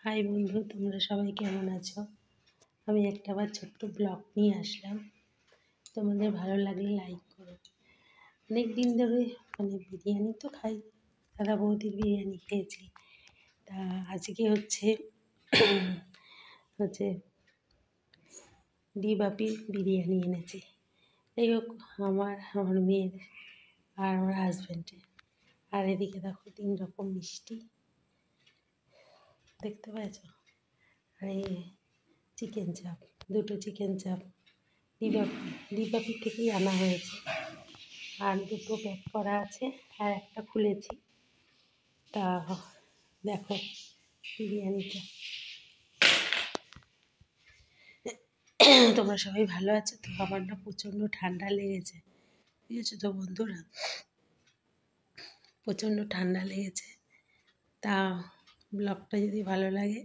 High বন্ধু, তোমরা সবাই কেমন আছো? আমি একটা আবার ছোট্ট ব্লগ নিয়ে আসলাম। তোমাদের ভালো লাগলে লাইক করো। অনেক দিন ধরে বিরিয়ানি তো খাই, দাদা বৌদির বিরিয়ানি খেয়েছি। তা আজকে হচ্ছে হচ্ছে ডিবাপির বিরিয়ানি এনেছি। যাই হোক, আমার মেয়ের আর আমার হাজব্যান্ডের। আর এদিকে দেখো 3 রকম মিষ্টি দেখতে পাচ্ছ। আর এই চিকেন চাপ, 2টো চিকেন চাপ ডিবাপি থেকেই আনা হয়েছে। আর 2টো প্যাক করা আছে, আর একটা খুলেছি। তা দেখো বিরিয়ানিটা। তোমরা সবাই ভালো আছো তো? আমার না প্রচণ্ড ঠান্ডা লেগেছে, বুঝেছো তো বন্ধুরা, প্রচণ্ড ঠান্ডা লেগেছে। তা ব্লগটা যদি ভালো লাগে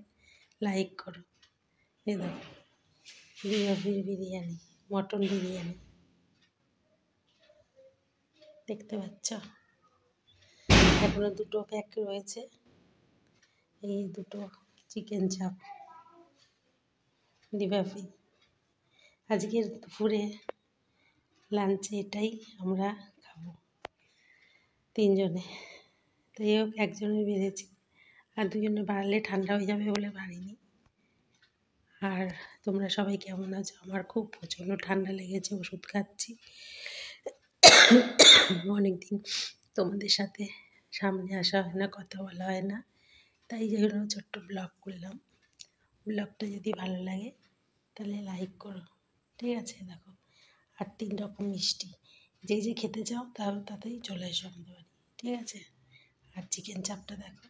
লাইক করো। এ দেখো ডিবাপির বিরিয়ানি, মটন বিরিয়ানি দেখতে পাচ্ছ। এখনো 2টো প্যাক রয়েছে। এই 2টো চিকেন চাপ ডিবাপি। আজকের দুপুরে লাঞ্চে এটাই আমরা খাবো 3 জনে। তাই হোক, একজনের বেড়েছি, আর 2জনে বাড়লে ঠান্ডা হয়ে যাবে বলে বাড়িনি। আর তোমরা সবাই কেমন আছো? আমার খুব প্রচণ্ড ঠান্ডা লেগেছে, ওষুধ খাচ্ছি। অনেকদিন তোমাদের সাথে সামনে আসা হয় না, কথা বলা হয় না, তাই জন্য ছোট্ট ব্লগ করলাম। ব্লগটা যদি ভালো লাগে তাহলে লাইক করো, ঠিক আছে? দেখো, আর 3 রকম মিষ্টি, যে খেতে চাও তাতেই চলে এসো আমাদের বাড়ি, ঠিক আছে? আর চিকেন চাপটা দেখো,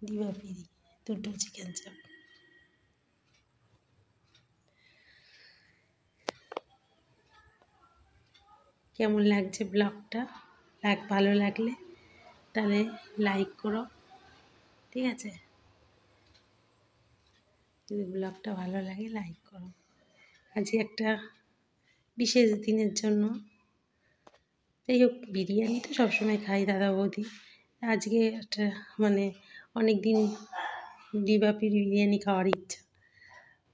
ডিবাপিরি 2টো চিকেন চাপ। কেমন লাগছে ব্লগটা? ভালো লাগলে তাহলে লাইক করো, ঠিক আছে? যদি ব্লগটা ভালো লাগে লাইক করো। আজকে একটা বিশেষ দিনের জন্য, যাই হোক, বিরিয়ানি তো সবসময় খাই দাদা বৌদি। আজকে একটা অনেক দিন ডিবাপির বিরিয়ানি খাওয়ার ইচ্ছা।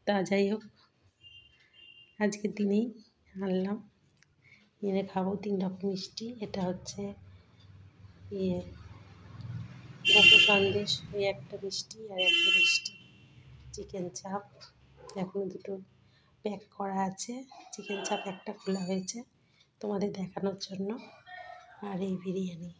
তা যাই হোক, আজকের দিনেই আনলাম, এনে খাবো 3 রকম মিষ্টি। এটা হচ্ছে গোপু সন্দেশ, ওই একটা মিষ্টি, আর একটা মিষ্টি চিকেন চাপ। এখনো 2টো প্যাক করা আছে। চিকেন চাপ একটা খোলা হয়েছে তোমাদের দেখানোর জন্য। আর এই বিরিয়ানি